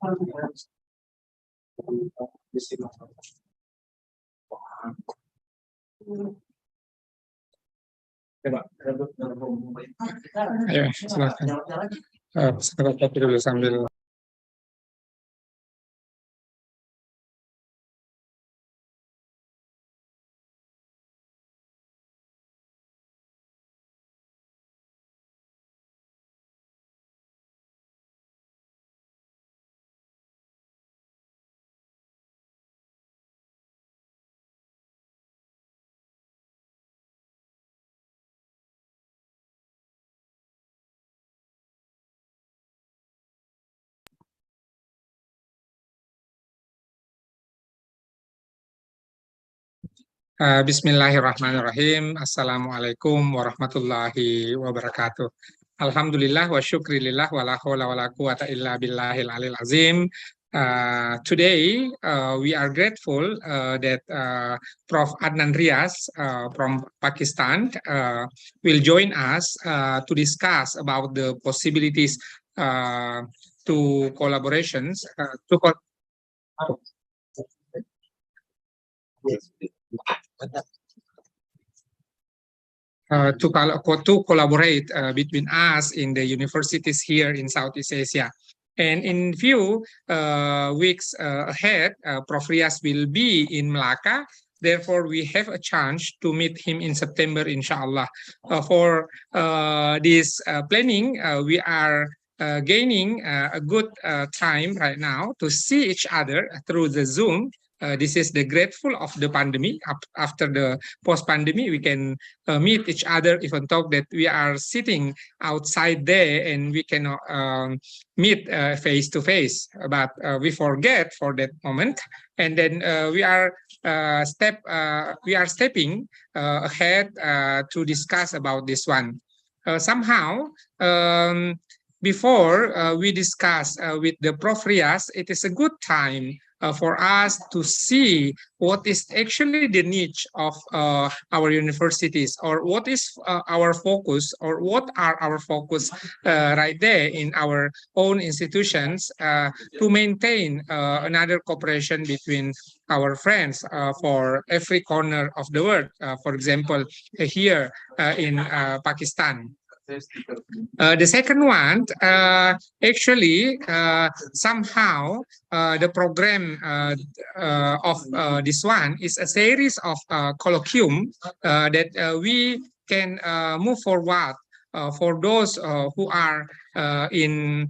Ayo, silakan. Sebentar tapi dulu sambil. Bismillahirrahmanirrahim. Assalamualaikum warahmatullahi wabarakatuh. Alhamdulillah wa syukrilillah wa la hawla wa la quwata illa billahil alil azim. Today, we are grateful that Prof. Adnan Riaz from Pakistan will join us to discuss about the possibilities to collaborations to collaborate between us in the universities here in Southeast Asia. And in few weeks ahead, Prof. Riaz will be in Malacca. Therefore, we have a chance to meet him in September, inshallah. For this planning, we are gaining a good time right now to see each other through the Zoom. This is the grateful of the pandemic. After the post-pandemic, we can meet each other, even talk that we are sitting outside there and we cannot meet face to face. But we forget for that moment, and then we are stepping ahead to discuss about this one. Somehow. Before we discuss with the Prof. Riaz, it is a good time for us to see what is actually the niche of our universities, or what is our focus, or what are our focus right there in our own institutions to maintain another cooperation between our friends for every corner of the world. For example, here in Pakistan. The second one, actually, somehow the program of this one is a series of colloquium that we can move forward for those who are in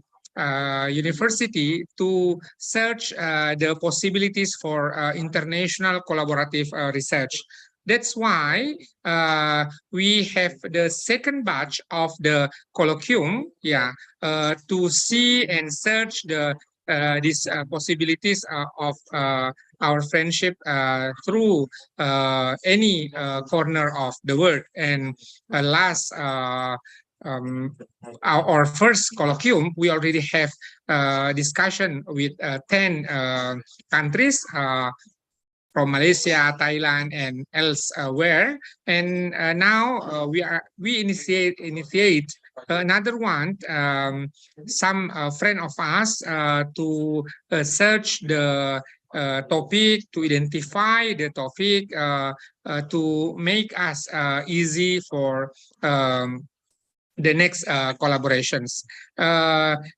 university to search the possibilities for international collaborative research. That's why we have the second batch of the colloquium, to see and search these possibilities of our friendship through any corner of the world. And last, our first colloquium, we already have discussion with 10 countries. From Malaysia, Thailand, and elsewhere, and now we initiate another one. Some friend of us to search the topic, to identify the topic, to make us easy for the next collaborations.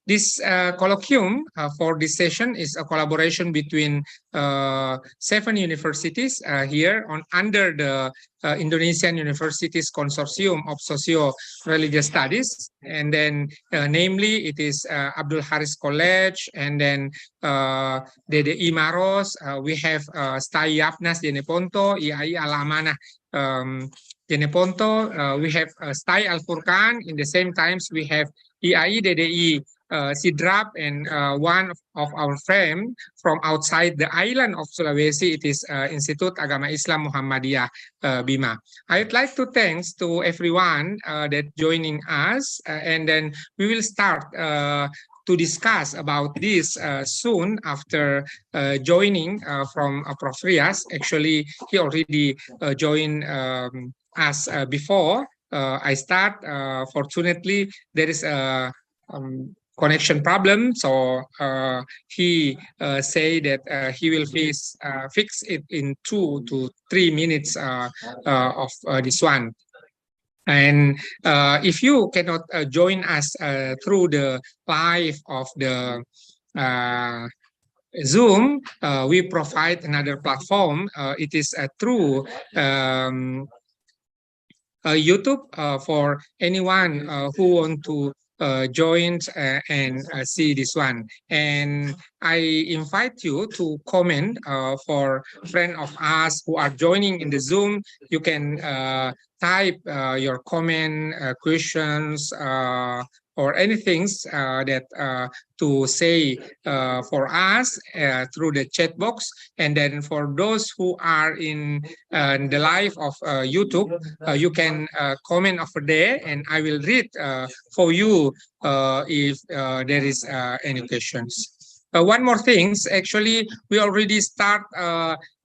This colloquium for this session is a collaboration between 7 universities here under the Indonesian Universities Consortium of Socio-Religious Studies. And then namely it is Abdul Haris College, and then DDI Maros, we have Stai Yapnas Jeneponto, IAI Al-Amanah Jeneponto, we have Stai Al-Furqan. In the same times, we have IAI DDI Sidrap, and one of our friends from outside the island of Sulawesi, it is Institute Agama Islam Muhammadiyah Bima. I would like to thanks to everyone that joining us, and then we will start to discuss about this soon after joining from Prof. Riaz. Actually, he already joined us before I start. Fortunately, there is a connection problem, so he say that he will fix it in 2 to 3 minutes of this one. And if you cannot join us through the live of the Zoom, we provide another platform. It is through YouTube for anyone who want to join and see this one. And I invite you to comment for friends of us who are joining in the Zoom. You can type your comment, questions, or anything that to say for us through the chat box. And then for those who are in the live of YouTube, you can comment over there, and I will read for you if there is any questions. One more thing, actually, we already start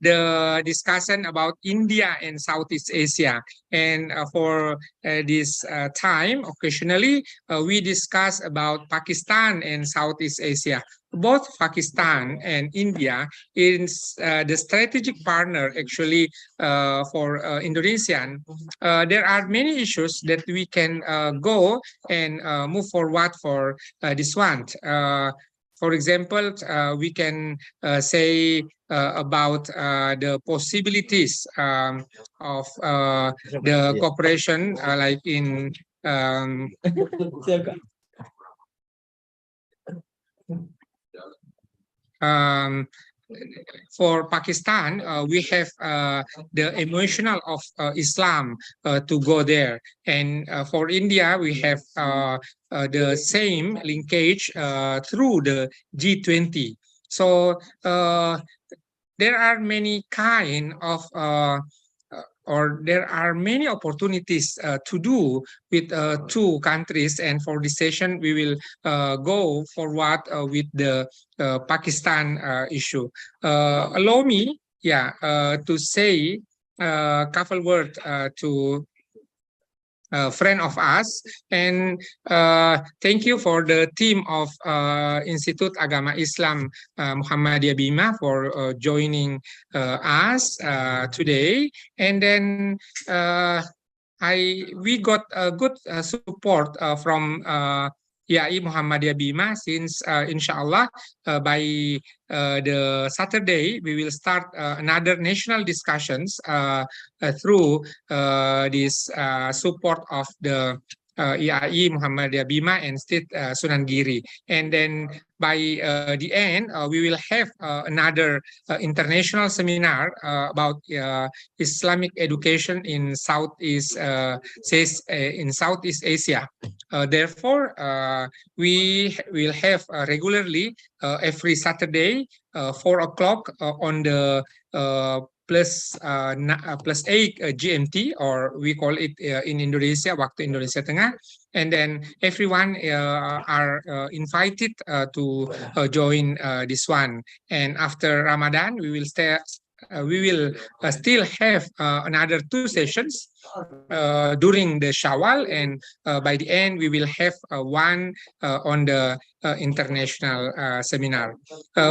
the discussion about India and Southeast Asia. And for this time, occasionally, we discuss about Pakistan and Southeast Asia. Both Pakistan and India is the strategic partner actually for Indonesian. There are many issues that we can go and move forward for this one. For example, we can say about the possibilities of the cooperation, like in for Pakistan, we have the emotional of Islam to go there. And for India, we have the same linkage through the G20. So there are many kind of or there are many opportunities to do with two countries. And for this session, we will go forward with the Pakistan issue. Allow me, to say a couple words to friend of us, and thank you for the team of Institute Agama Islam Muhammadiyah Bima for joining us today. And then we got a good support from YAI Muhammadiyah Bima, since inshallah by the Saturday we will start another national discussions through this support of the YAI Muhammadiyah Bima and State Sunan Giri. And then by the end, we will have another international seminar about Islamic education in Southeast Asia. Therefore, we will have regularly every Saturday 4 o'clock on the plus 8 GMT, or we call it in Indonesia, waktu Indonesia Tengah. And then everyone are invited to join this one. And after Ramadan, we will still have another 2 sessions during the Shawwal, and by the end we will have one on the international seminar.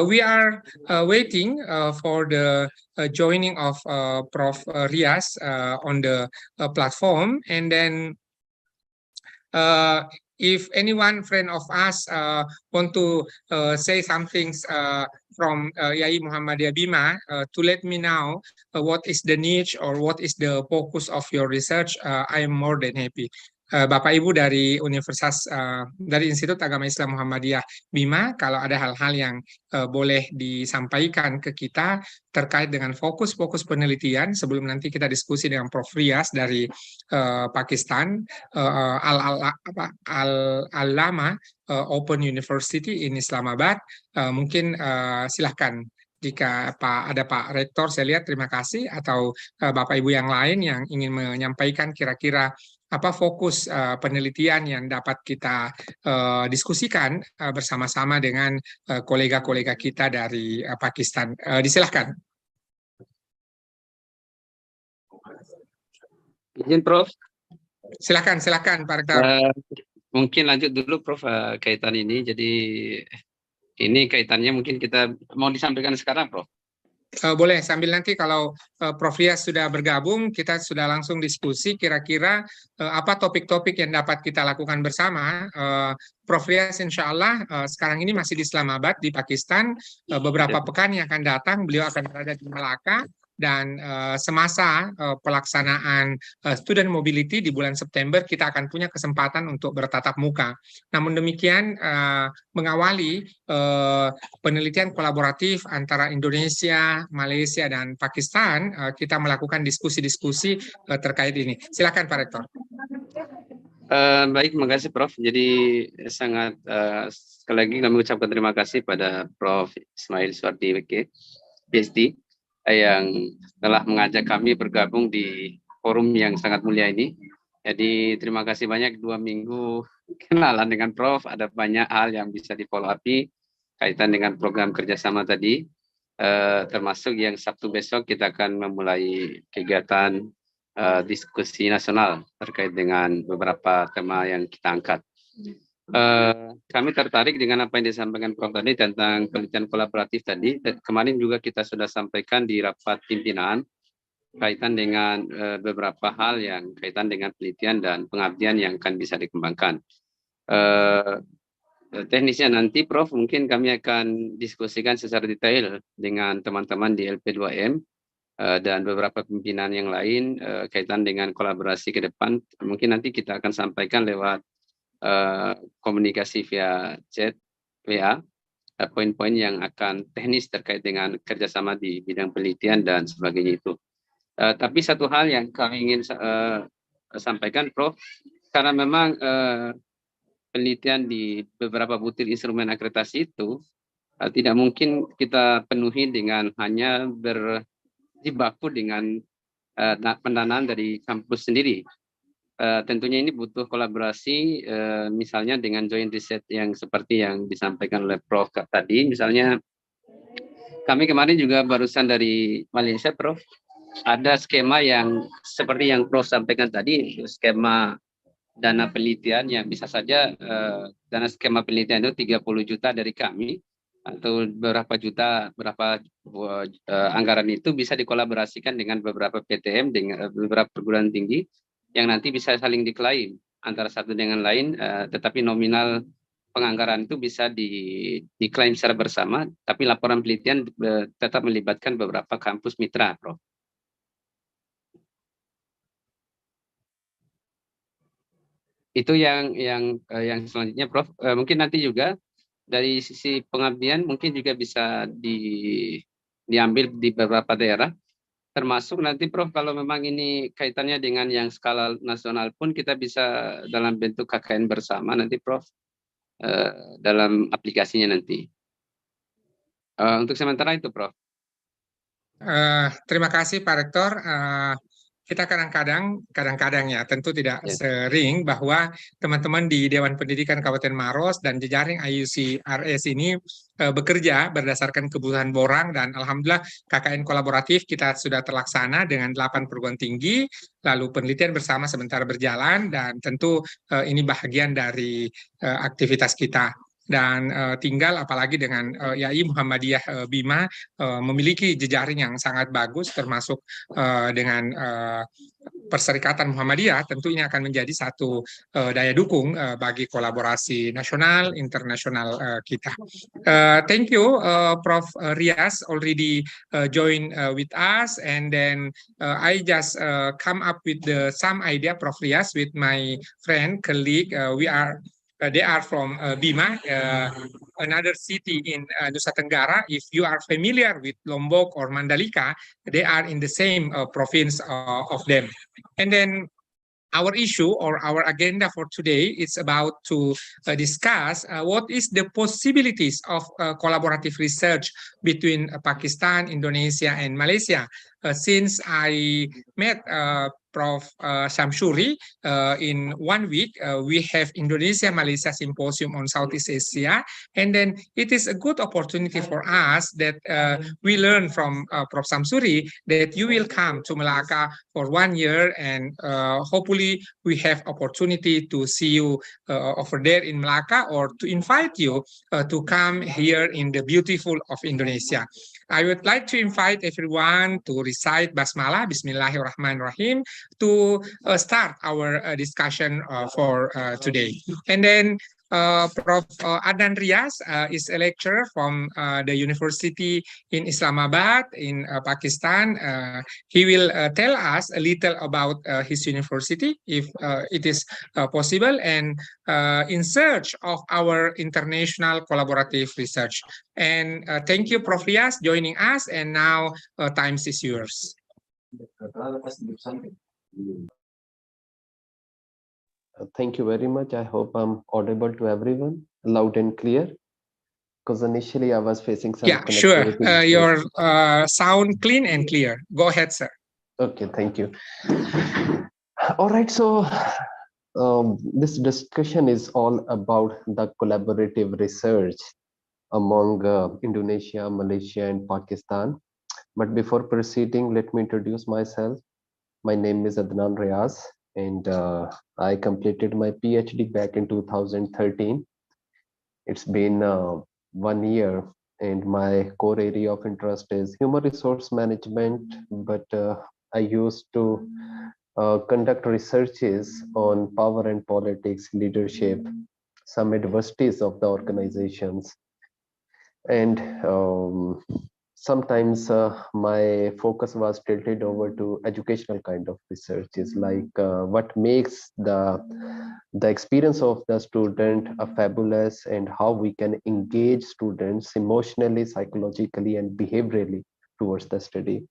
We are waiting for the joining of Prof. Rias on the platform. And then if anyone friend of us want to say some things from YAI Muhammadiyah Bima, to let me know what is the niche or what is the focus of your research, I am more than happy. Bapak Ibu dari dari Institut Agama Islam Muhammadiyah Bima, kalau ada hal-hal yang boleh disampaikan ke kita terkait dengan fokus-fokus penelitian, sebelum nanti kita diskusi dengan Prof. Rias dari Pakistan, Al-Allama Open University in Islamabad, mungkin silahkan. Jika ada Pak Rektor, saya lihat, terima kasih, atau Bapak Ibu yang lain yang ingin menyampaikan kira-kira apa fokus penelitian yang dapat kita diskusikan bersama-sama dengan kolega-kolega kita dari Pakistan. Disilahkan. Izin, Prof. Silakan Pak Rektor. mungkin lanjut dulu Prof kaitan ini. Jadi ini kaitannya mungkin kita mau disampaikan sekarang Prof. Boleh, sambil nanti kalau Prof. Rias sudah bergabung, kita sudah langsung diskusi kira-kira apa topik-topik yang dapat kita lakukan bersama. Prof. Rias insya Allah sekarang ini masih di Islamabad, di Pakistan. Beberapa pekan yang akan datang, beliau akan berada di Melaka. Dan semasa pelaksanaan student mobility di bulan September, kita akan punya kesempatan untuk bertatap muka. Namun demikian, mengawali penelitian kolaboratif antara Indonesia, Malaysia, dan Pakistan, kita melakukan diskusi-diskusi terkait ini. Silakan Pak Rektor. Baik, terima kasih Prof. Jadi sangat sekali lagi kami ucapkan terima kasih pada Prof. Ismail Suardi PhD yang telah mengajak kami bergabung di forum yang sangat mulia ini. Jadi terima kasih banyak, 2 minggu kenalan dengan Prof. Ada banyak hal yang bisa di follow up kaitan dengan program kerjasama tadi. Termasuk yang Sabtu besok kita akan memulai kegiatan diskusi nasional terkait dengan beberapa tema yang kita angkat. Kami tertarik dengan apa yang disampaikan Prof tadi tentang penelitian kolaboratif tadi. Kemarin juga kita sudah sampaikan di rapat pimpinan kaitan dengan beberapa hal yang kaitan dengan penelitian dan pengabdian yang akan bisa dikembangkan. Teknisnya nanti Prof mungkin kami akan diskusikan secara detail dengan teman-teman di LP2M dan beberapa pimpinan yang lain kaitan dengan kolaborasi ke depan. Mungkin nanti kita akan sampaikan lewat komunikasi via chat, WA, poin-poin yang akan teknis terkait dengan kerjasama di bidang penelitian dan sebagainya itu. Tapi satu hal yang kami ingin sampaikan, Prof, karena memang penelitian di beberapa butir instrumen akreditasi itu tidak mungkin kita penuhi dengan hanya berjibaku dengan pendanaan dari kampus sendiri. Tentunya ini butuh kolaborasi, misalnya dengan joint research yang seperti yang disampaikan oleh Prof tadi. Misalnya kami kemarin juga barusan dari Malaysia, Prof. Ada skema yang seperti yang Prof sampaikan tadi, skema dana penelitian yang bisa saja dana skema penelitian itu 30 juta dari kami atau berapa juta, berapa anggaran itu bisa dikolaborasikan dengan beberapa PTM, dengan beberapa perguruan tinggi yang nanti bisa saling diklaim antara satu dengan lain, tetapi nominal penganggaran itu bisa diklaim secara bersama, tapi laporan penelitian tetap melibatkan beberapa kampus mitra, Prof. Itu yang selanjutnya, Prof. Mungkin nanti juga dari sisi pengabdian mungkin juga bisa diambil di beberapa daerah. Termasuk nanti Prof kalau memang ini kaitannya dengan yang skala nasional pun kita bisa dalam bentuk KKN bersama nanti Prof dalam aplikasinya nanti. Untuk sementara itu Prof. Terima kasih Pak Rektor. Kita kadang-kadang ya, tentu tidak sering bahwa teman-teman di Dewan Pendidikan Kabupaten Maros dan jejaring IUC-RS ini bekerja berdasarkan kebutuhan borang, dan alhamdulillah KKN kolaboratif kita sudah terlaksana dengan 8 perguruan tinggi, lalu penelitian bersama sementara berjalan, dan tentu ini bagian dari aktivitas kita. Dan tinggal apalagi dengan YAI Muhammadiyah Bima memiliki jejaring yang sangat bagus, termasuk dengan Perserikatan Muhammadiyah, tentu ini akan menjadi satu daya dukung bagi kolaborasi nasional, internasional kita. Thank you, Prof. Rias already join with us, and then I just come up with some idea, Prof. Rias, with my friend, colleague. They are from Bima, another city in Nusa Tenggara. If you are familiar with Lombok or Mandalika, they are in the same province of them. And then our issue or our agenda for today is about to discuss what is the possibilities of collaborative research between Pakistan, Indonesia, and Malaysia. Since I met Prof. Shamsuri, in 1 week, we have Indonesia-Malaysia Symposium on Southeast Asia. And then it is a good opportunity for us that we learn from Prof. Shamsuri that you will come to Malacca for 1 year, and hopefully we have opportunity to see you over there in Malacca, or to invite you to come here in the beautiful of Indonesia. I would like to invite everyone to recite Basmalah, Bismillahirrahmanirrahim, to start our discussion for today. And then Prof. Adnan Riaz is a lecturer from the University in Islamabad in Pakistan. He will tell us a little about his university, if it is possible, and in search of our international collaborative research. And thank you, Prof. Riaz, joining us. And now time is yours. Thank you very much. I hope I'm audible to everyone, loud and clear. Because initially I was facing some sure. issues. Your sound clean and clear. Go ahead, sir. Okay, thank you. All right, so this discussion is all about the collaborative research among Indonesia, Malaysia, and Pakistan. But before proceeding, let me introduce myself. My name is Adnan Riaz, and I completed my PhD back in 2013. It's been 1 year, and my core area of interest is human resource management, but I used to conduct researches on power and politics, leadership, some adversities of the organizations, and sometimes my focus was tilted over to educational kind of researches, like what makes the experience of the student fabulous, and how we can engage students emotionally, psychologically, and behaviorally towards the study.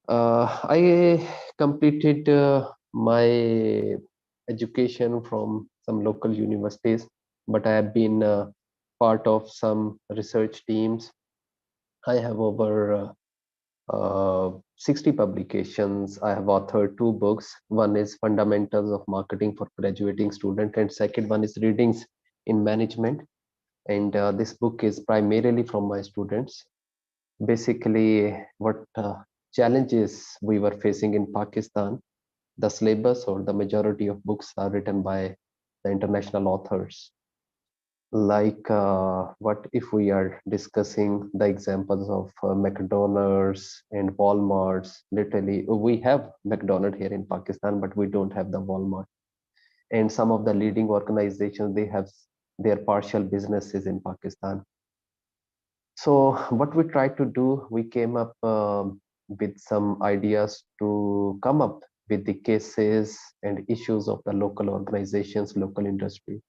I completed my education from some local universities, but I have been part of some research teams. I have over 60 publications. I have authored 2 books. One is Fundamentals of Marketing for Graduating Student, and second one is Readings in Management. And this book is primarily from my students. Basically, what challenges we were facing in Pakistan, the syllabus or the majority of books are written by the international authors. Like what if we are discussing the examples of McDonald's and Walmarts. Literally, we have McDonald's here in Pakistan, but we don't have the Walmart. And some of the leading organizations, they have their partial businesses in Pakistan. So what we tried to do, we came up with some ideas to come up with the cases and issues of the local organizations, local industry.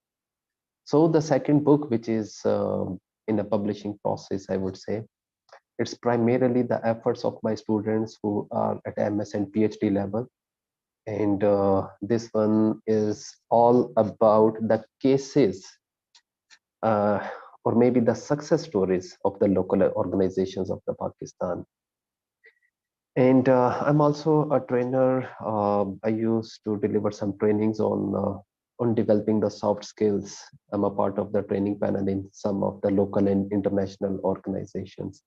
So the second book, which is in a publishing process, I would say, it's primarily the efforts of my students who are at MS and PhD level. And this one is all about the cases or maybe the success stories of the local organizations of the Pakistan. And I'm also a trainer. I used to deliver some trainings on developing the soft skills. I'm a part of the training panel in some of the local and international organizations.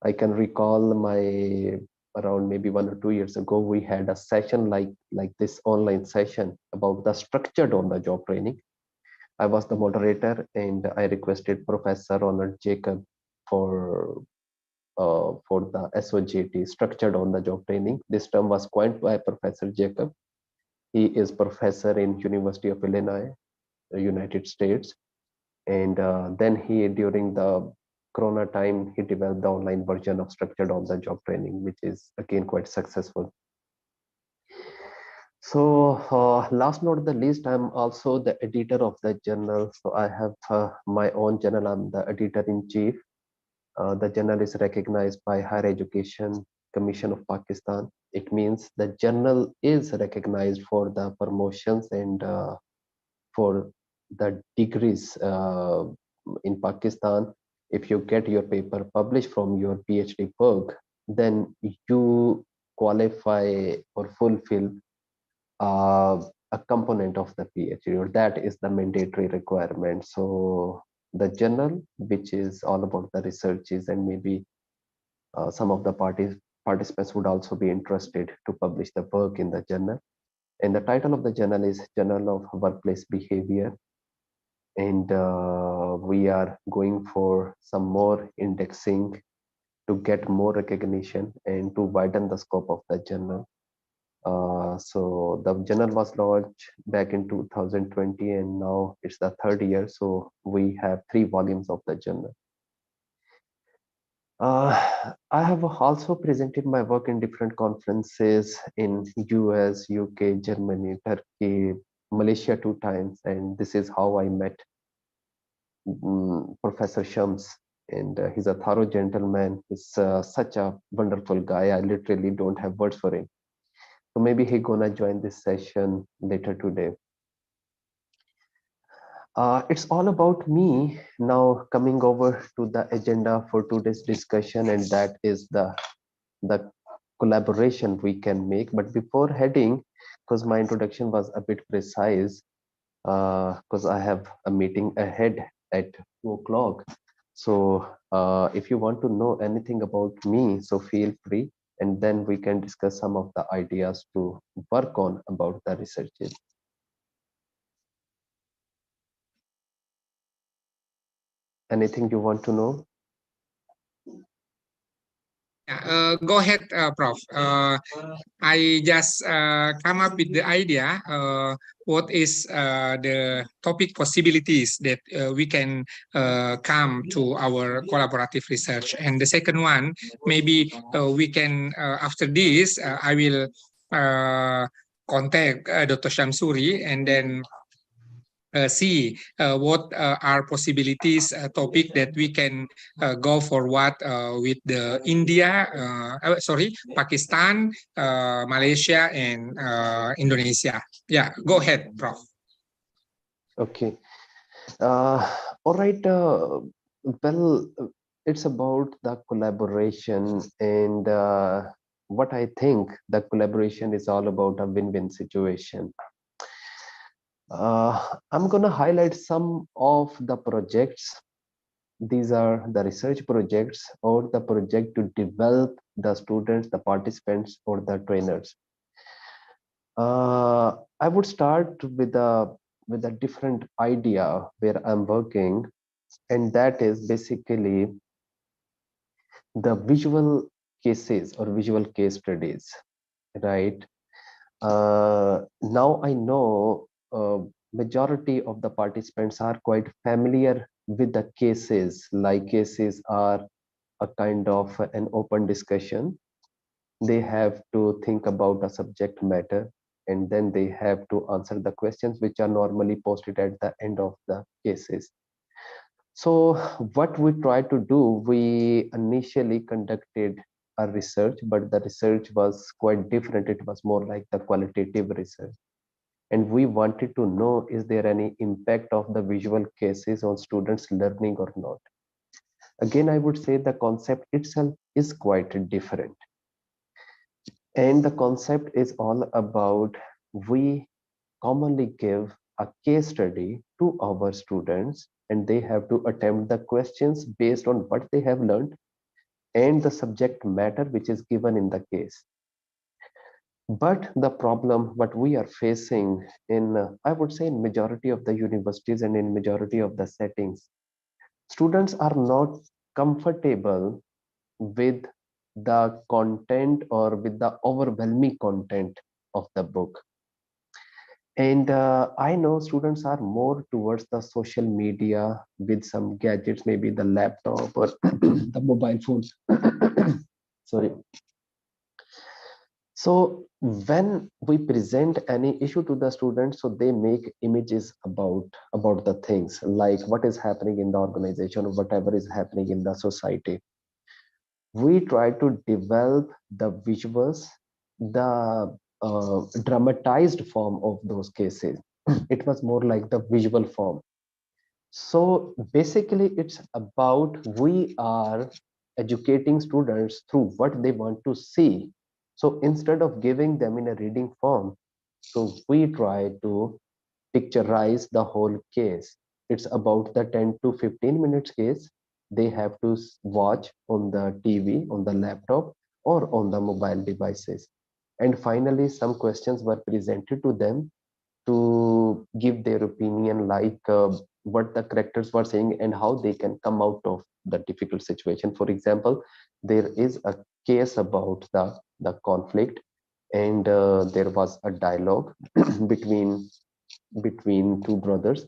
I can recall my around maybe 1 or 2 years ago, we had a session like this online session about the structured on the job training. I was the moderator, and I requested Professor Ronald Jacob for the SOJT, structured on the job training. This term was coined by Professor Jacob. He is professor in University of Illinois, United States. And then he, during the Corona time, he developed the online version of structured on the job training, which is again quite successful. So last not the least, I'm also the editor of the journal. So I have my own journal. I'm the editor-in-chief. The journal is recognized by Higher Education Commission of Pakistan. It means the journal is recognized for the promotions and for the degrees in Pakistan. If you get your paper published from your PhD work, then you qualify or fulfill a component of the PhD, or that is the mandatory requirement. So the journal, which is all about the researches, and maybe some of the participants would also be interested to publish the work in the journal. And the title of the journal is Journal of Workplace Behavior. And we are going for some more indexing to get more recognition and to widen the scope of the journal. So the journal was launched back in 2020, and now it's the third year. So we have 3 volumes of the journal. I have also presented my work in different conferences in US, UK, Germany, Turkey, Malaysia 2 times, and this is how I met Professor Shams. And he's a thorough gentleman. He's such a wonderful guy. I literally don't have words for him. So maybe he's gonna join this session later today. It's all about me now, coming over to the agenda for today's discussion, and that is the collaboration we can make. But before heading, because my introduction was a bit precise, because I have a meeting ahead at 2 o'clock. So if you want to know anything about me, so feel free, and then we can discuss some of the ideas to work on about the researches. Anything you want to know? Go ahead, Prof. I just come up with the idea. What is the topic possibilities that we can come to our collaborative research? And the second one, maybe we can, after this, I will contact Dr. Shamsuri, and then see what are possibilities topic that we can go forward with the India, Pakistan, Malaysia, and Indonesia. Yeah, go ahead, Prof. Okay. All right. Well, it's about the collaboration, and what I think the collaboration is all about a win-win situation. I'm going to highlight some of the projects. These are the research projects or the project to develop the students, the participants, or the trainers. I would start with a different idea where I'm working, and that is basically the visual cases or visual case studies, right? Now I know majority of the participants are quite familiar with the cases, like cases are a kind of an open discussion. They have to think about a subject matter, and then they have to answer the questions which are normally posted at the end of the cases. So what we try to do, we initially conducted a research, but the research was quite different. It was more like the qualitative research. And we wanted to know, is there any impact of the visual cases on students' learning or not? Again, I would say the concept itself is quite different. And the concept is all about, we commonly give a case study to our students, and they have to attempt the questions based on what they have learned and the subject matter which is given in the case. But the problem what we are facing in, I would say, in majority of the universities and in majority of the settings, students are not comfortable with the content or with the overwhelming content of the book. And I know students are more towards the social media with some gadgets, maybe the laptop or the mobile phone. Sorry. So when we present any issue to the students, so they make images about the things, like what is happening in the organization or whatever is happening in the society. We try to develop the visuals, the dramatized form of those cases. It was more like the visual form. So basically it's about, we are educating students through what they want to see. So instead of giving them in a reading form, so we try to picturize the whole case. It's about the 10 to 15 minutes case. They have to watch on the TV, on the laptop, or on the mobile devices. And finally, some questions were presented to them to give their opinion, like what the characters were saying and how they can come out of the difficult situation. For example, there is a case about the conflict, and there was a dialogue between two brothers,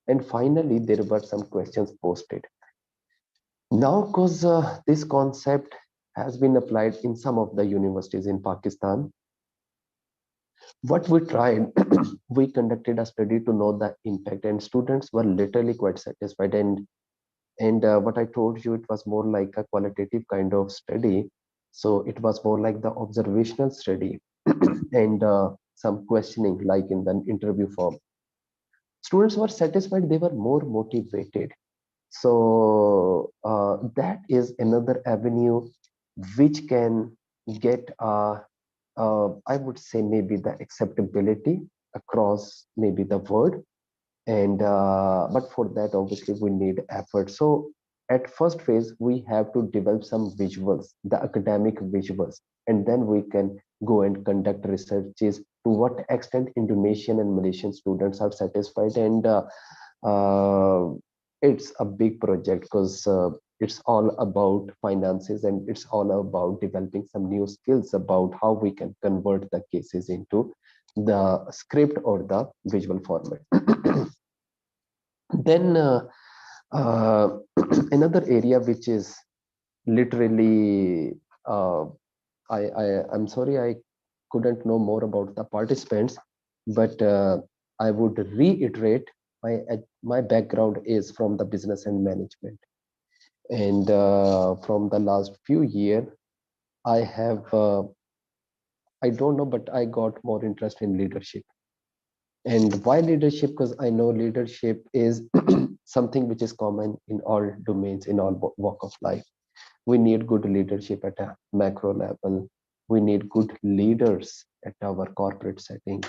and finally there were some questions posted. Now, because this concept has been applied in some of the universities in Pakistan, what we tried, we conducted a study to know the impact, and students were literally quite satisfied. And what I told you, it was more like a qualitative kind of study. So it was more like the observational study and some questioning, like in the interview form. Students were satisfied, they were more motivated. So that is another avenue which can get I would say maybe the acceptability across maybe the world. And but for that, obviously, we need effort. So at first phase, we have to develop some visuals, the academic visuals, and then we can go and conduct researches to what extent Indonesian and Malaysian students are satisfied. And uh, it's a big project because it's all about finances, and it's all about developing some new skills about how we can convert the cases into the script or the visual format. Then another area which is literally, uh, I'm sorry I couldn't know more about the participants, but I would reiterate my background is from the business and management, and from the last few years I have I don't know, but I got more interest in leadership. And why leadership? Because I know leadership is something which is common in all domains, in all walk of life. We need good leadership at a macro level. We need good leaders at our corporate setting,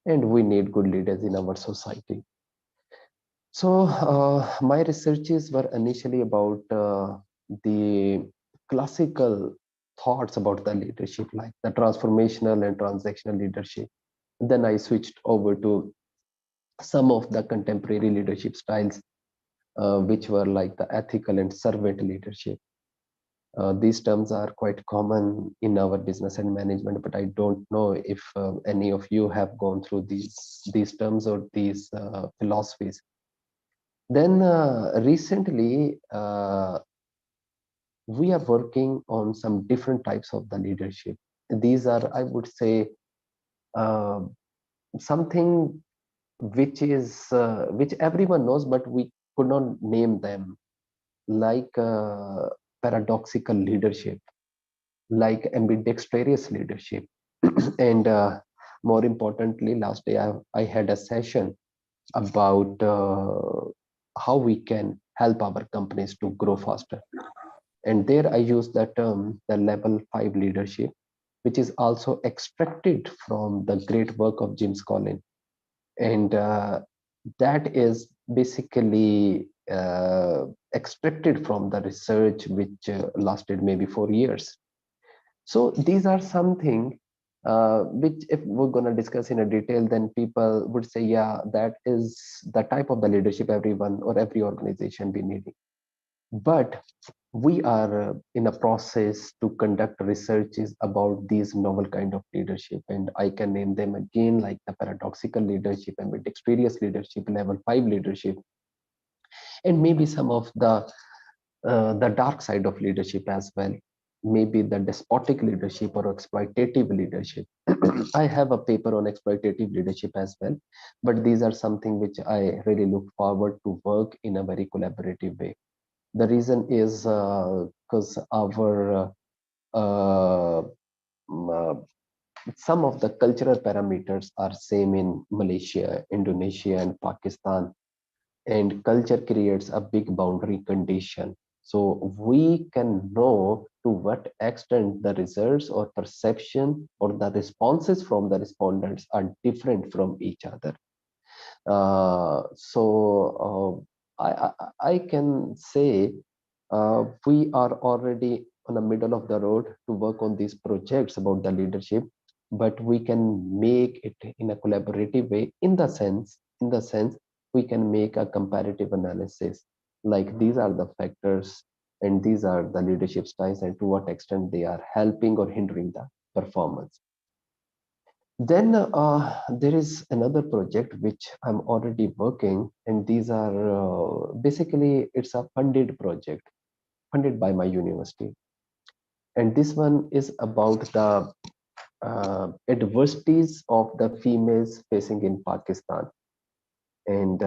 and we need good leaders in our society. So my researches were initially about the classical thoughts about the leadership, like the transformational and transactional leadership. Then I switched over to some of the contemporary leadership styles, which were like the ethical and servant leadership. These terms are quite common in our business and management, but I don't know if any of you have gone through these terms or these philosophies. Then recently, we are working on some different types of the leadership. These are, I would say, uh, something which everyone knows, but we could not name them, like paradoxical leadership, like ambidextrous leadership. And more importantly, last day I had a session about how we can help our companies to grow faster. And there I use the term, the level 5 leadership, which is also extracted from the great work of James Collins. And that is basically extracted from the research which lasted maybe 4 years. So these are something which, if we're going to discuss in a detail, then people would say, yeah, that is the type of the leadership everyone or every organization be needing. But we are in a process to conduct researches about these novel kind of leadership, and I can name them again, like the paradoxical leadership, ambidextrous leadership, level 5 leadership, and maybe some of the dark side of leadership as well, maybe the despotic leadership or exploitative leadership. I have a paper on exploitative leadership as well, but these are something which I really look forward to work in a very collaborative way. The reason is because our some of the cultural parameters are same in Malaysia, Indonesia, and Pakistan, and culture creates a big boundary condition. So we can know to what extent the results or perception or the responses from the respondents are different from each other. I can say we are already on the middle of the road to work on these projects about the leadership, but we can make it in a collaborative way in the sense we can make a comparative analysis, like these are the factors and these are the leadership styles and to what extent they are helping or hindering the performance. Then there is another project which I'm already working, and these are basically it's a funded project funded by my university, and this one is about the adversities of the females facing in Pakistan, and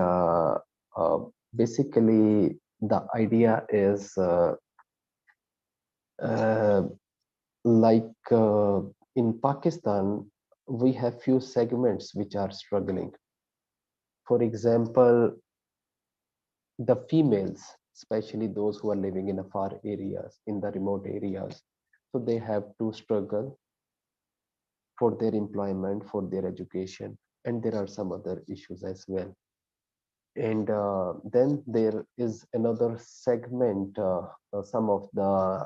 basically the idea is uh, like in Pakistan we have few segments which are struggling. For example, the females, especially those who are living in the far areas, in the remote areas, so they have to struggle for their employment, for their education, and there are some other issues as well. And then there is another segment, some of the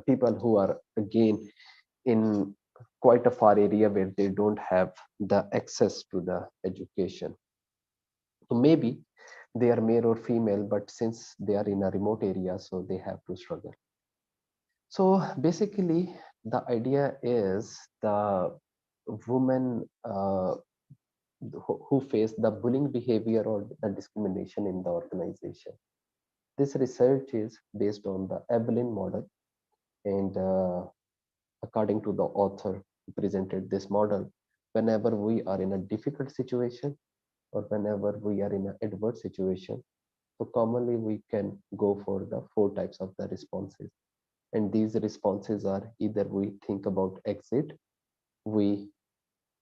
people who are again in quite a far area where they don't have the access to the education. So maybe they are male or female, but since they are in a remote area, so they have to struggle. So basically, the idea is the women who face the bullying behavior or the discrimination in the organization. This research is based on the Evelyn model, and according to the author who presented this model, whenever we are in a difficult situation or whenever we are in an adverse situation, so commonly we can go for the four types of the responses. And these responses are either we think about exit, we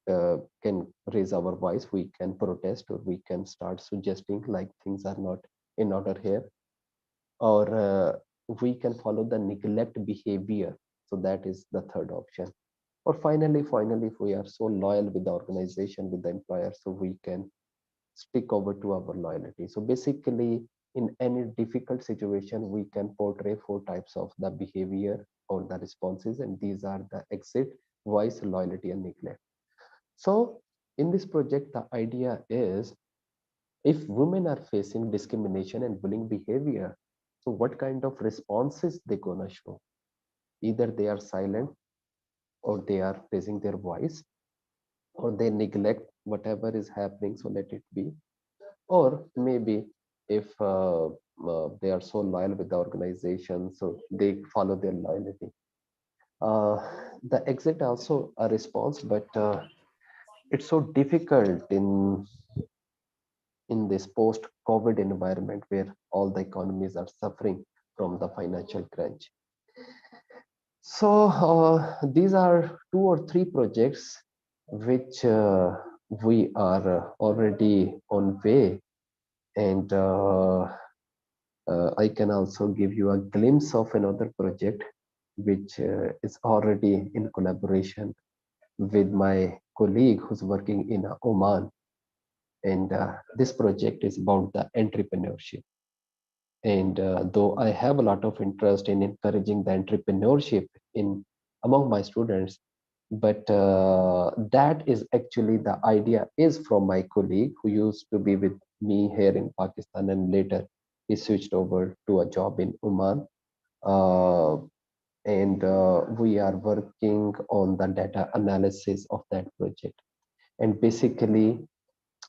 can raise our voice, we can protest, or we can start suggesting like things are not in order here, or we can follow the neglect behavior. So that is the third option. Or finally, if we are so loyal with the organization, with the employer, so we can stick over to our loyalty. So basically, in any difficult situation, we can portray four types of the behavior or the responses, and these are the exit, voice, loyalty, and neglect. So in this project, the idea is if women are facing discrimination and bullying behavior, so what kind of responses they gonna show? Either they are silent, or they are raising their voice, or they neglect whatever is happening, so let it be. Or maybe if they are so loyal with the organization, so they follow their loyalty. Uh, the exit also a response, but it's so difficult in this post-COVID environment where all the economies are suffering from the financial crunch. So these are two or three projects which we are already on way, and I can also give you a glimpse of another project which is already in collaboration with my colleague who's working in Oman. And this project is about the entrepreneurship. And though I have a lot of interest in encouraging the entrepreneurship in among my students, but that is actually the idea is from my colleague who used to be with me here in Pakistan, and later he switched over to a job in Oman. Uh, and we are working on the data analysis of that project. And basically,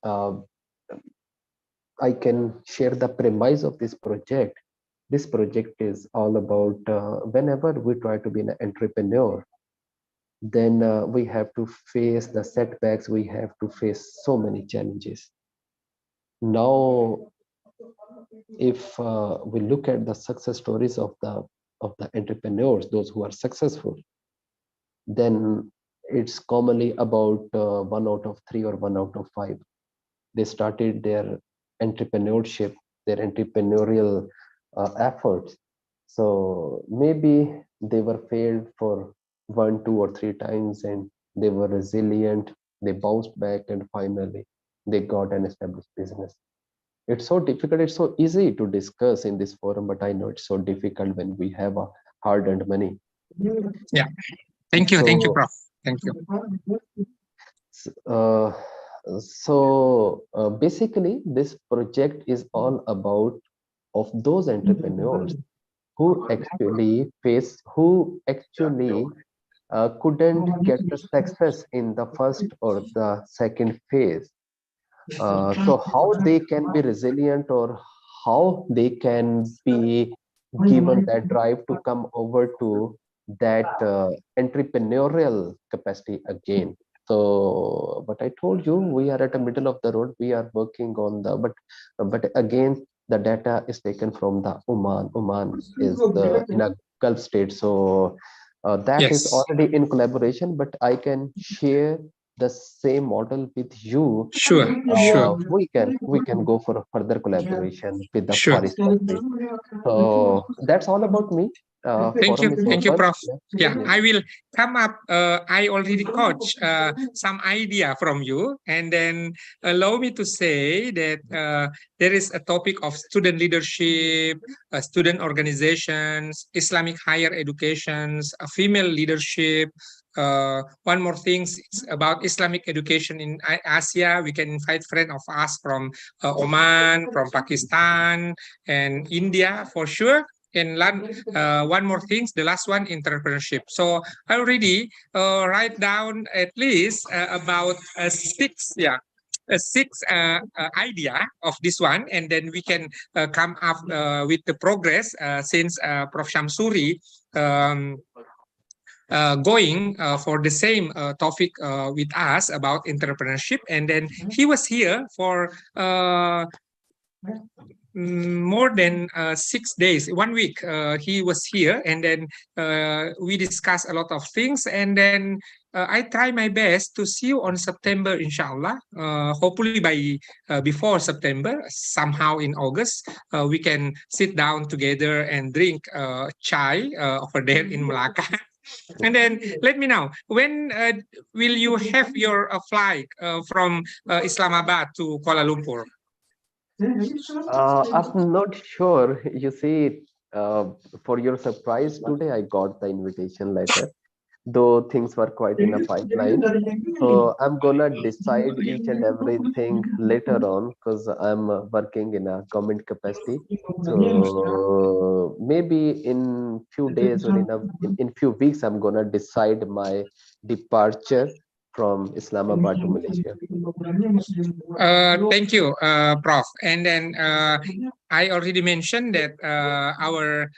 uh, I can share the premise of this project. This project is all about whenever we try to be an entrepreneur, then we have to face the setbacks, we have to face so many challenges. Now, if we look at the success stories of the entrepreneurs, those who are successful, then it's commonly about 1 out of 3 or 1 out of 5. They started their entrepreneurship, their entrepreneurial efforts. So maybe they were failed for 1, 2, or 3 times, and they were resilient. They bounced back, and finally they got an established business. It's so difficult. It's so easy to discuss in this forum, but I know it's so difficult when we have a hard-earned money. Yeah. Thank you, So, Prof. Thank you. Basically, this project is all about of those entrepreneurs who actually couldn't get the success in the first or the second phase. So how they can be resilient, or how they can be given that drive to come over to that entrepreneurial capacity again. So, but I told you, we are at the middle of the road. We are working on but again, the data is taken from the Oman. Oman is in a Gulf state, so that is Yes. already in collaboration. But I can share the same model with you. Sure. Sure. We can go for a further collaboration with the Sure. Far East countries. So that's all about me. Thank you. Forum is Thank you, open. Prof. Yeah, I will come up. I already coach some idea from you, and then allow me to say that there is a topic of student leadership, student organizations, Islamic higher educations, female leadership. One more thing is about Islamic education in Asia. We can invite friends of us from Oman, from Pakistan, and India for sure. And one more thing, the last one, entrepreneurship. So I already write down at least about a six idea of this one, and then we can come up with the progress since Prof. Shamsuri going for the same topic with us about entrepreneurship, and then he was here for more than 6 days, 1 week. He was here, and then we discussed a lot of things, and then I try my best to see you on September, inshallah. Hopefully by before September, somehow in August, we can sit down together and drink chai over there in Malacca. And then let me know, when will you have your flight from Islamabad to Kuala Lumpur? I'm not sure. You see, for your surprise today, I got the invitation letter, though things were quite in a pipeline. So I'm gonna decide each and everything later on, because I'm working in a government capacity. So maybe in few days, or in few weeks, I'm gonna decide my departure from Islamabad to Malaysia. Thank you, Prof. And then I already mentioned that our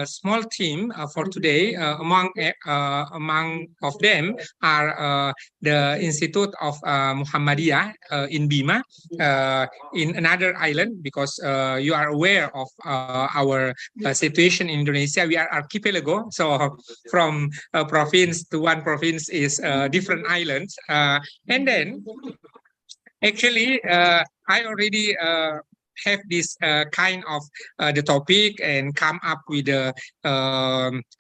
small team for today, among of them are the Institute of Muhammadiyah in Bima, in another island, because you are aware of our situation in Indonesia. We are archipelago, so from a province to one province is different islands, and then actually, I already have this kind of the topic and come up with the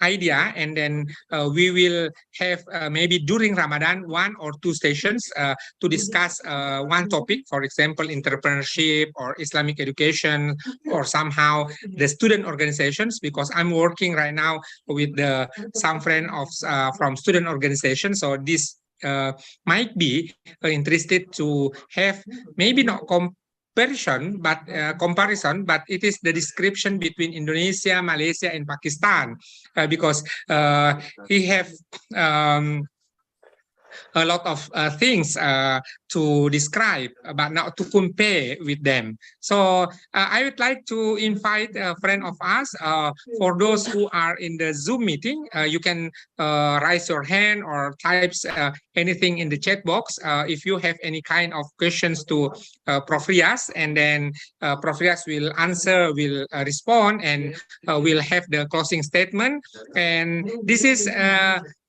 idea, and then we will have maybe during Ramadan 1 or 2 sessions to discuss one topic, for example, entrepreneurship or Islamic education, or somehow the student organizations, because I'm working right now with some friend of from student organizations. So this might be interested to have maybe not comparison, but it is the description between Indonesia, Malaysia, and Pakistan, because he have a lot of things to describe, but not to compare with them. So I would like to invite a friend of us. For those who are in the Zoom meeting, you can raise your hand or type anything in the chat box. If you have any kind of questions to Prof. Rias, and then Prof. Rias will answer, will respond, and will have the closing statement. And this is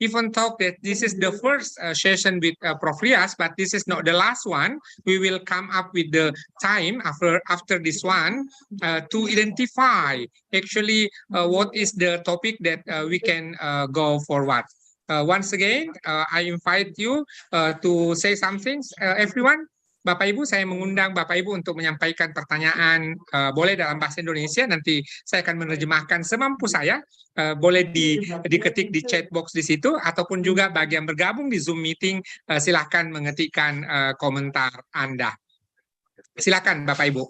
even thought that this is the first session with Prof. Rias, but this is not the last one. We will come up with the time after this one to identify actually what is the topic that we can go forward. Once again, I invite you to say something, everyone. Bapak Ibu, saya mengundang Bapak Ibu untuk menyampaikan pertanyaan, boleh dalam bahasa Indonesia, nanti saya akan menerjemahkan semampu saya, boleh diketik di chat box di situ, ataupun juga bagi yang bergabung di Zoom meeting, silahkan mengetikkan komentar Anda. Silakan Bapak Ibu.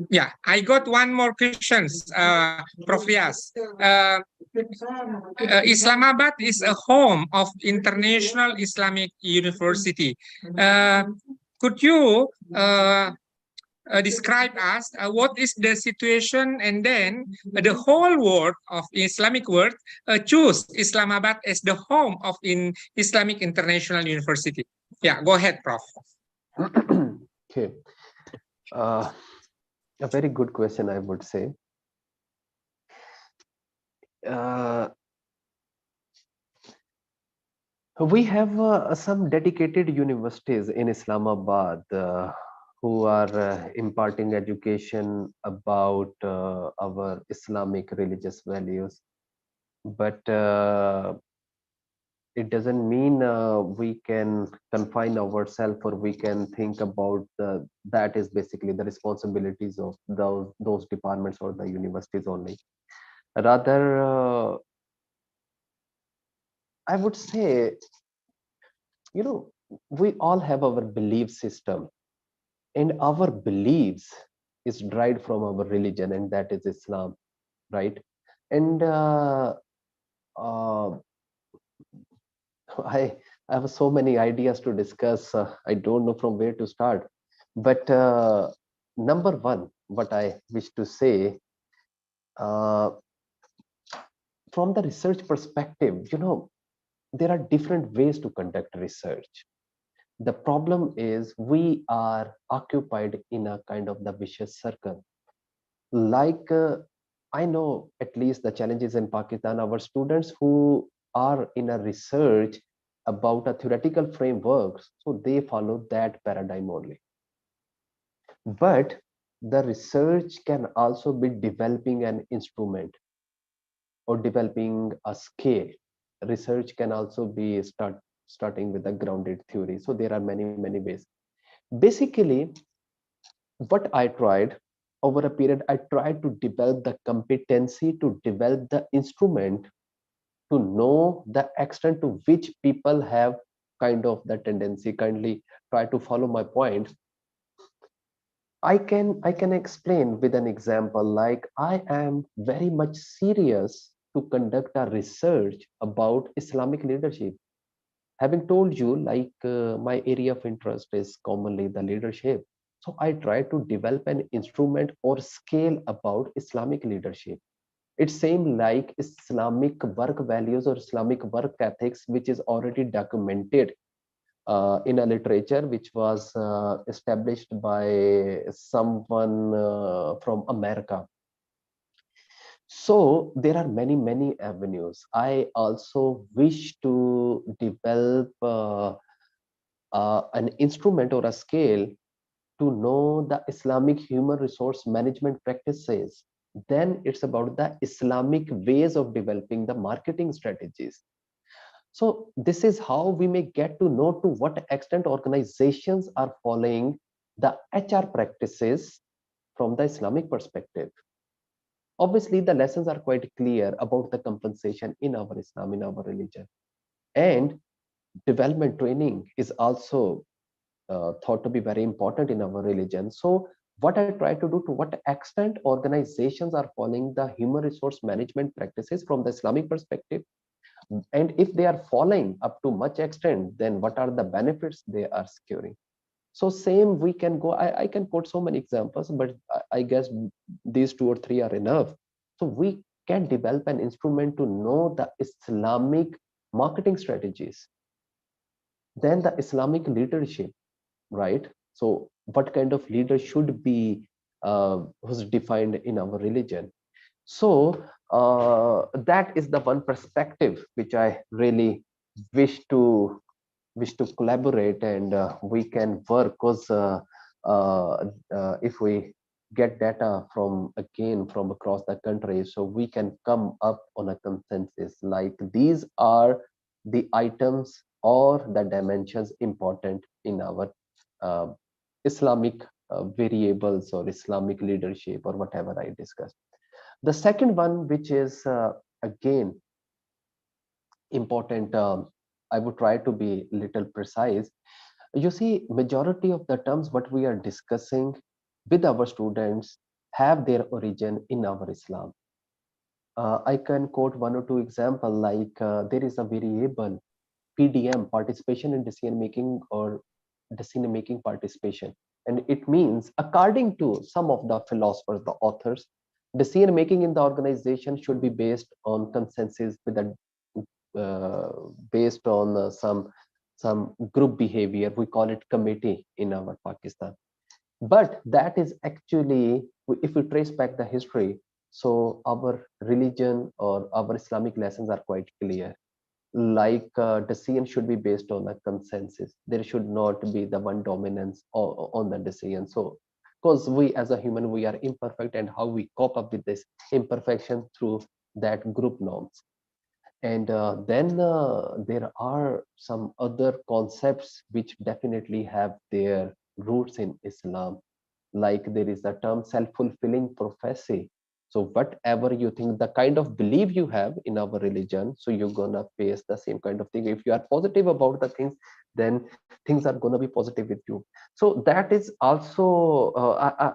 Yeah, I got one more questions, Prof. Rias. Islamabad is a home of International Islamic University. Could you describe us what is the situation, and then the whole world of Islamic world choose Islamabad as the home of Islamic International University? Yeah, go ahead, Prof. Okay, a very good question, I would say. We have some dedicated universities in Islamabad who are imparting education about our Islamic religious values, but it doesn't mean we can confine ourselves, or we can think about that is basically the responsibilities of those departments or the universities only. Rather, I would say, you know, we all have our belief system, and our beliefs is derived from our religion, and that is Islam, right? And I have so many ideas to discuss. I don't know from where to start. But number one, what I wish to say, from the research perspective, you know, there are different ways to conduct research. The problem is we are occupied in a kind of the vicious circle. Like I know at least the challenges in Pakistan, our students who are in a research about a theoretical framework, so they follow that paradigm only. But the research can also be developing an instrument or developing a scale. Research can also be starting with a grounded theory. So there are many ways. Basically, what I tried over a period, I tried to develop the competency to develop the instrument to know the extent to which people have kind of the tendency. Kindly try to follow my point. I can explain with an example. Like, I am very much serious to conduct a research about Islamic leadership. Having told you, like, my area of interest is commonly the leadership. So I try to develop an instrument or scale about Islamic leadership. It seems like Islamic work values or Islamic work ethics, which is already documented in a literature which was established by someone from America. So there are many avenues. I also wish to develop an instrument or a scale to know the Islamic human resource management practices. Then it's about the Islamic ways of developing the marketing strategies. So this is how we may get to know to what extent organizations are following the HR practices from the Islamic perspective. Obviously, the lessons are quite clear about the compensation in our Islam, in our religion. And development training is also thought to be very important in our religion. So what I try to do, to what extent organizations are following the human resource management practices from the Islamic perspective, and if they are following up to much extent, then what are the benefits they are securing. So same we can go, I can quote so many examples, but I guess these 2 or 3 are enough. So we can develop an instrument to know the Islamic marketing strategies. Then the Islamic leadership, right? So what kind of leader should be who's defined in our religion? So that is the one perspective which I really wish to collaborate, and we can work, because if we get data from across the country, so we can come up on a consensus like these are the items or the dimensions important in our uh, Islamic variables or Islamic leadership or whatever I discussed. The second one, which is again important, I would try to be little precise. You see, majority of the terms what we are discussing with our students have their origin in our Islam. I can quote one or two example, like there is a variable PDM, participation in decision making or decision making participation, and it means according to some of the philosophers, the authors, decision making in the organization should be based on consensus with a based on some group behavior. We call it committee in our Pakistan, but that is actually, if we trace back the history, so our religion or our Islamic lessons are quite clear. Like decision should be based on a consensus. There should not be the one dominance on the decision. So because we as a human, we are imperfect, and how we cope up with this imperfection through that group norms. And then there are some other concepts which definitely have their roots in Islam. Like there is the term self-fulfilling prophecy. So whatever you think, the kind of belief you have in our religion, so you're gonna face the same kind of thing. If you are positive about the things, then things are gonna be positive with you. So that is also,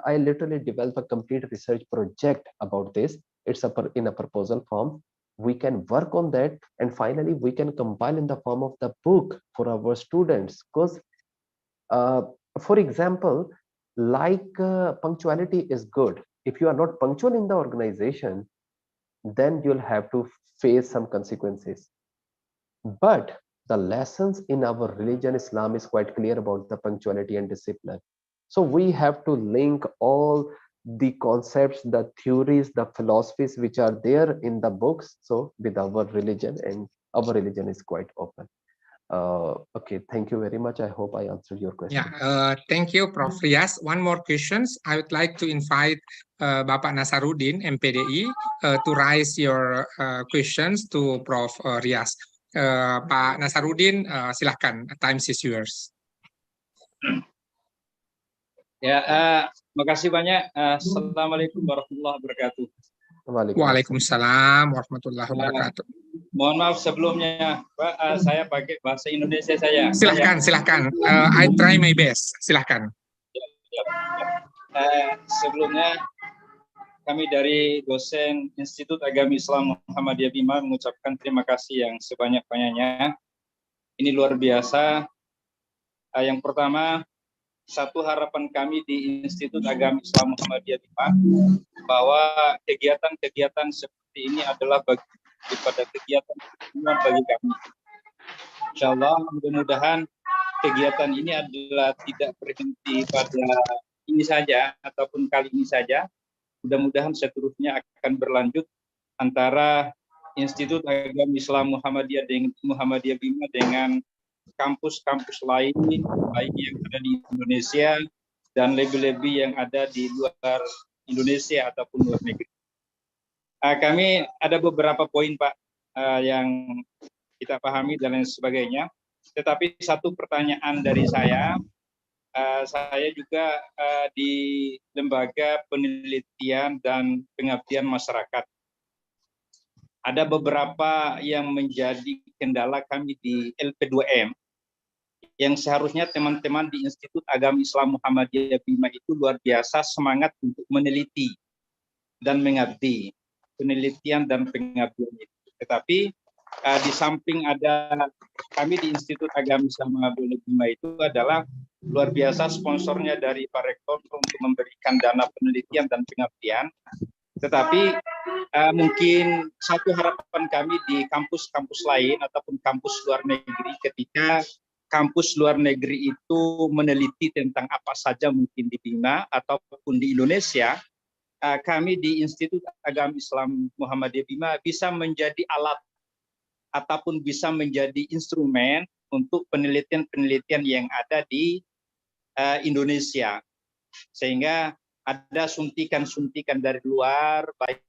I literally developed a complete research project about this. It's in a proposal form. We can work on that, and finally we can compile in the form of the book for our students. Because uh, for example, like punctuality is good. If you are not punctual in the organization, then you'll have to face some consequences. But the lessons in our religion Islam is quite clear about the punctuality and discipline. So we have to link all the concepts, the theories, the philosophies which are there in the books, so with our religion, and our religion is quite open. Okay, thank you very much. I hope I answered your question. Yeah, thank you, Prof. Rias. One more questions. I would like to invite Bapak Nasarudin, MPDI, to raise your questions to Prof. Rias. Pak Nasarudin, silahkan. Time is yours. Ya, makasih banyak. Assalamualaikum warahmatullahi wabarakatuh. Waalaikumsalam warahmatullahi wabarakatuh. Mohon maaf sebelumnya, Pak, saya pakai bahasa Indonesia saya. Silahkan. I try my best. Silahkan. Sebelumnya, kami dari dosen Institut Agama Islam Muhammadiyah Bima mengucapkan terima kasih yang sebanyak-banyaknya. Ini luar biasa. Yang pertama, satu harapan kami di Institut Agama Islam Muhammadiyah Bima bahwa kegiatan-kegiatan seperti ini adalah bagian daripada kegiatan bagi kami. Insya Allah, mudah-mudahan kegiatan ini adalah tidak berhenti pada ini saja ataupun kali ini saja. Mudah-mudahan seterusnya akan berlanjut antara Institut Agama Islam Muhammadiyah Bima dengan kampus-kampus lain, baik yang ada di Indonesia dan lebih-lebih yang ada di luar Indonesia ataupun luar negeri. Kami ada beberapa poin, Pak, yang kita pahami dan lain sebagainya. Tetapi satu pertanyaan dari saya juga di Lembaga Penelitian dan Pengabdian Masyarakat. Ada beberapa yang menjadi kendala kami di LP2M, yang seharusnya teman-teman di Institut Agama Islam Muhammadiyah Bima itu luar biasa semangat untuk meneliti dan mengabdi, penelitian dan pengabdian itu. Tetapi di samping ada kami di Institut Agama Islam Muhammadiyah Bima itu adalah luar biasa sponsornya dari Pak Rektor untuk memberikan dana penelitian dan pengabdian. Tetapi Mungkin satu harapan kami di kampus-kampus lain ataupun kampus luar negeri, ketika kampus luar negeri itu meneliti tentang apa saja mungkin di Bima ataupun di Indonesia, kami di Institut Agama Islam Muhammadiyah Bima bisa menjadi alat ataupun bisa menjadi instrumen untuk penelitian-penelitian yang ada di Indonesia, sehingga ada suntikan-suntikan dari luar, baik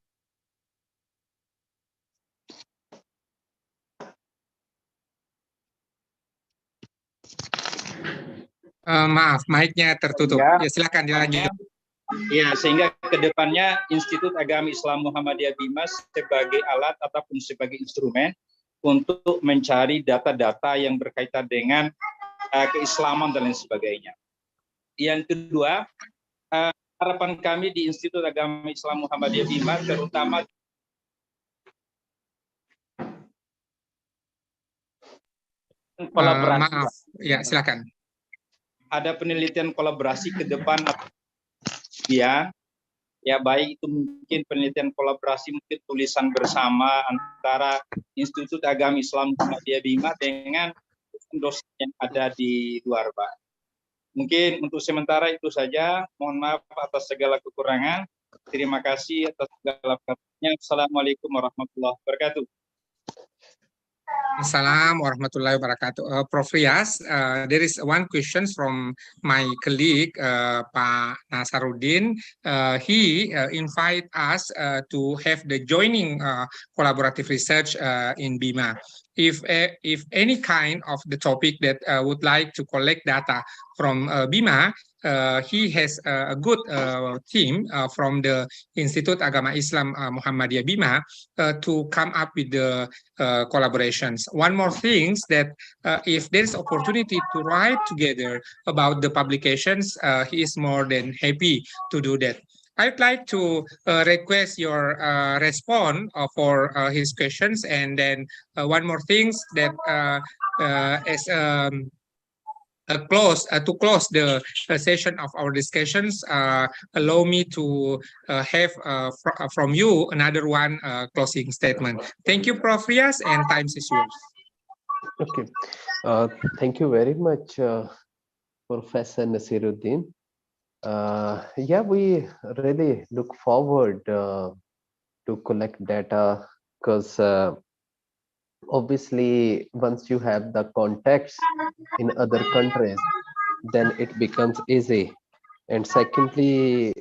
Maaf, mic-nya tertutup. Ya, silakan dilanjut. ya, sehingga kedepannya Institut Agama Islam Muhammadiyah Bima sebagai alat ataupun sebagai instrumen untuk mencari data-data yang berkaitan dengan keislaman dan lain sebagainya. Yang kedua, harapan kami di Institut Agama Islam Muhammadiyah Bima terutama kolaborasi. Maaf, ya silakan. Ada penelitian kolaborasi ke depan, ya baik itu mungkin penelitian kolaborasi, mungkin tulisan bersama antara Institut Agama Islam Muhammadiyah Bima dengan dosen yang ada di luar, Pak. Mungkin untuk sementara itu saja. Mohon maaf atas segala kekurangan. Terima kasih atas segala perhatiannya. Assalamualaikum warahmatullahi wabarakatuh. Assalamualaikum warahmatullahi wabarakatuh. Prof. Rias, there is one question from my colleague, Pak Nasaruddin. He invite us to have the joining collaborative research in Bima. If any kind of the topic that would like to collect data from Bima, he has a good team from the Institut Agama Islam Muhammadiyah Bima to come up with the collaborations. One more thing that if there is opportunity to write together about the publications, he is more than happy to do that. I'd like to request your response for his questions, and then one more thing that as to close the session of our discussions, allow me to have from you another one closing statement. Thank you, Prof. Rias, and time is yours. Okay, thank you very much, Professor Nasiruddin. Yeah, we really look forward to collect data, because obviously once you have the contacts in other countries, then it becomes easy. And secondly,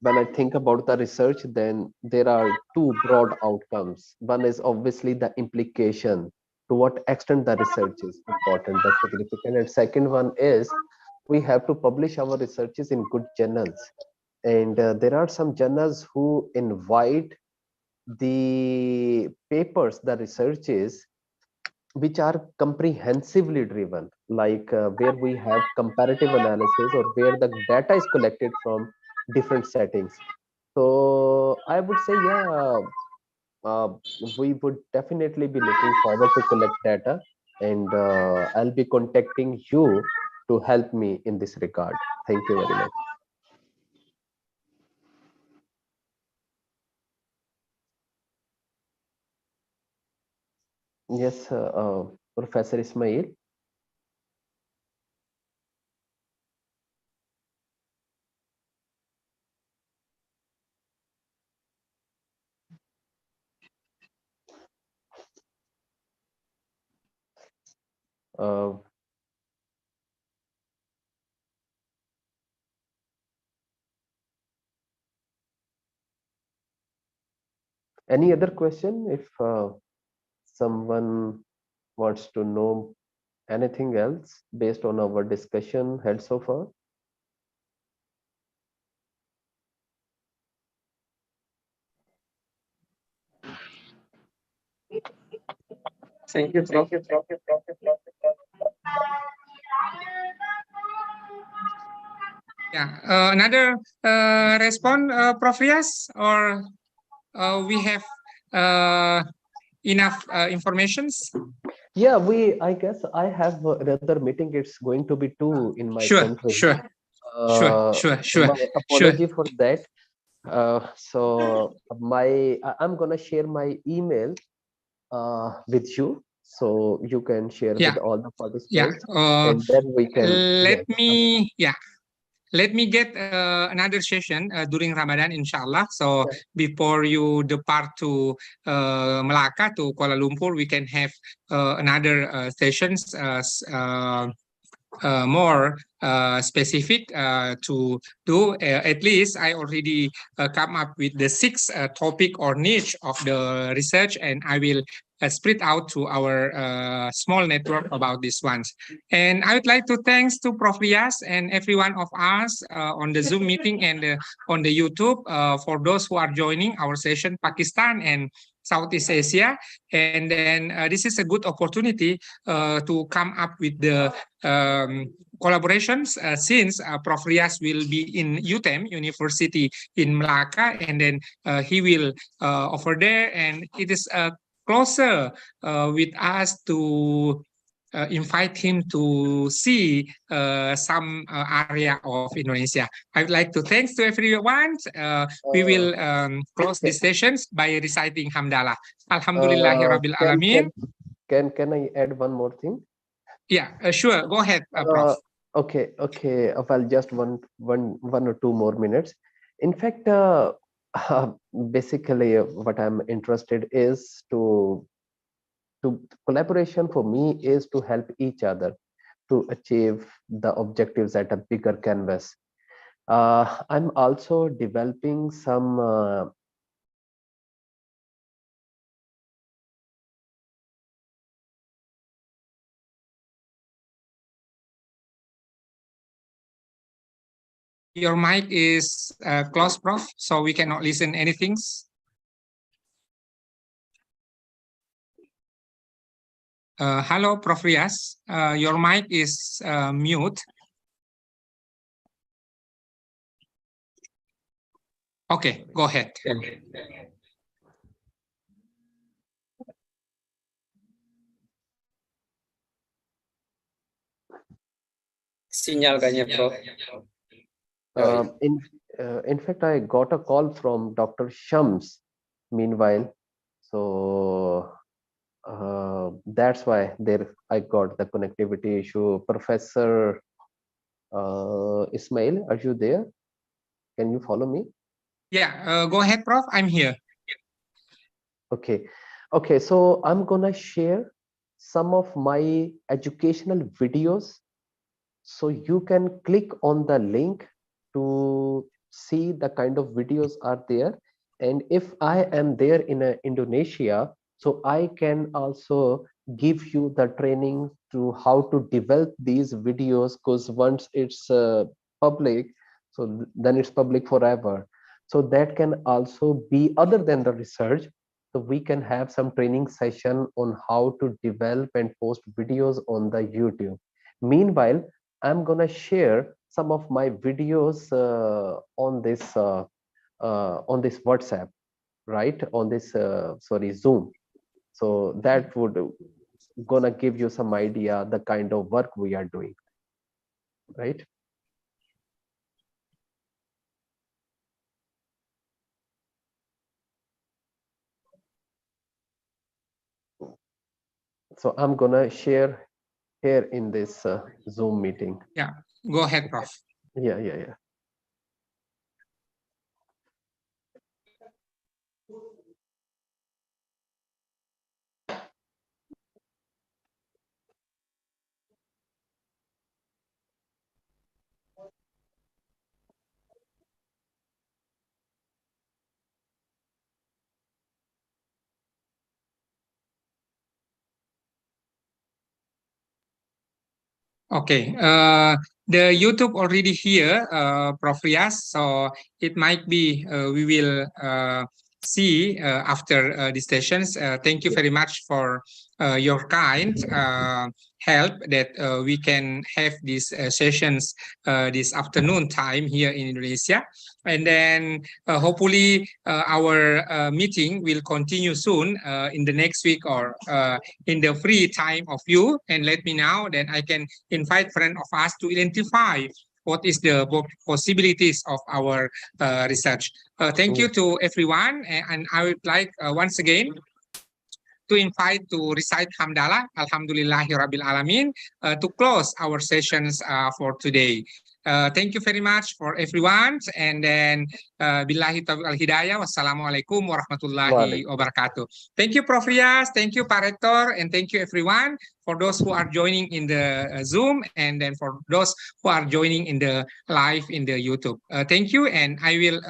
when I think about the research, then there are two broad outcomes. One is obviously the implication, to what extent the research is important, that's significant. And second one is we have to publish our researches in good journals. And there are some journals who invite the papers, the researches, which are comprehensively driven, like where we have comparative analysis or where the data is collected from different settings. So I would say, yeah, we would definitely be looking forward to collect data, and I'll be contacting you to help me in this regard. Thank you very much. Yes, Professor Ismail. Any other question? If someone wants to know anything else based on our discussion held so far? Thank you, Prof. Yeah, another response, Prof. Rias, or we have enough informations? Yeah, I guess I have another meeting. It's going to be 2 in my country. Sure. My apology for that. So I'm gonna share my email with you, so you can share Yeah, with all the yeah. participants, and then we can. Let me, yeah. Let me get another session during Ramadan, inshallah. So Yeah. before you depart to Melaka, to Kuala Lumpur, we can have another sessions more specific to do. At least I already come up with the 6 topic or niche of the research, and I will spread out to our small network about these ones. And I would like to thanks to Prof. Rias and every one of us on the Zoom meeting and on the YouTube for those who are joining our session, Pakistan and Southeast Asia. And then this is a good opportunity to come up with the collaborations since Prof. Rias will be in UTEM University in Melaka, and then he will over there, and it is closer with us to invite him to see some area of Indonesia. I would like to thanks to everyone. We will close these sessions by reciting Hamdalah. Alhamdulillahirabbil alamin. Can I add one more thing? Yeah, sure. Go ahead, Prof. Okay. Well, just one or two more minutes. In fact, basically, what I'm interested is to collaboration for me is to help each other to achieve the objectives at a bigger canvas. I'm also developing some Your mic is closed, Prof, so we cannot listen anything. Hello, Prof. Rias. Your mic is mute. Okay, go ahead. Sinyal kayaknya, Prof. in fact, I got a call from Dr. Shams meanwhile, so that's why I got the connectivity issue. Professor Ismail, are you there? Can you follow me? Yeah, go ahead, Prof. I'm here. Okay, so I'm gonna share some of my educational videos, so you can click on the link to see the kind of videos are there. And if I am there in Indonesia, so I can also give you the training to how to develop these videos, because once it's public, so then it's public forever. So that can also be other than the research. So we can have some training session on how to develop and post videos on the YouTube. Meanwhile, I'm gonna share some of my videos on this WhatsApp, right? On this Zoom. So that would gonna give you some idea the kind of work we are doing, right? So I'm gonna share here in this Zoom meeting. Yeah, go ahead, Prof. Yeah. Okay, the YouTube already here, Prof. Rias, so it might be we will see after these sessions. Thank you very much for your kind help that we can have these sessions this afternoon time here in Indonesia. And then hopefully our meeting will continue soon in the next week or in the free time of you. And let me know, then I can invite friends of us to identify what is the possibilities of our research. Thank you to everyone, and I would like once again to invite to recite Hamdalah, Alhamdulillahirabbil Alamin, to close our sessions for today. Thank you very much for everyone, and then billahi taufiq wal hidayah. Wassalamualaikum warahmatullahi wabarakatuh. Thank you, Prof. Rias. Thank you, Pak Rektor, and thank you everyone for those who are joining in the Zoom, and then for those who are joining in the live in the YouTube. Thank you, and I will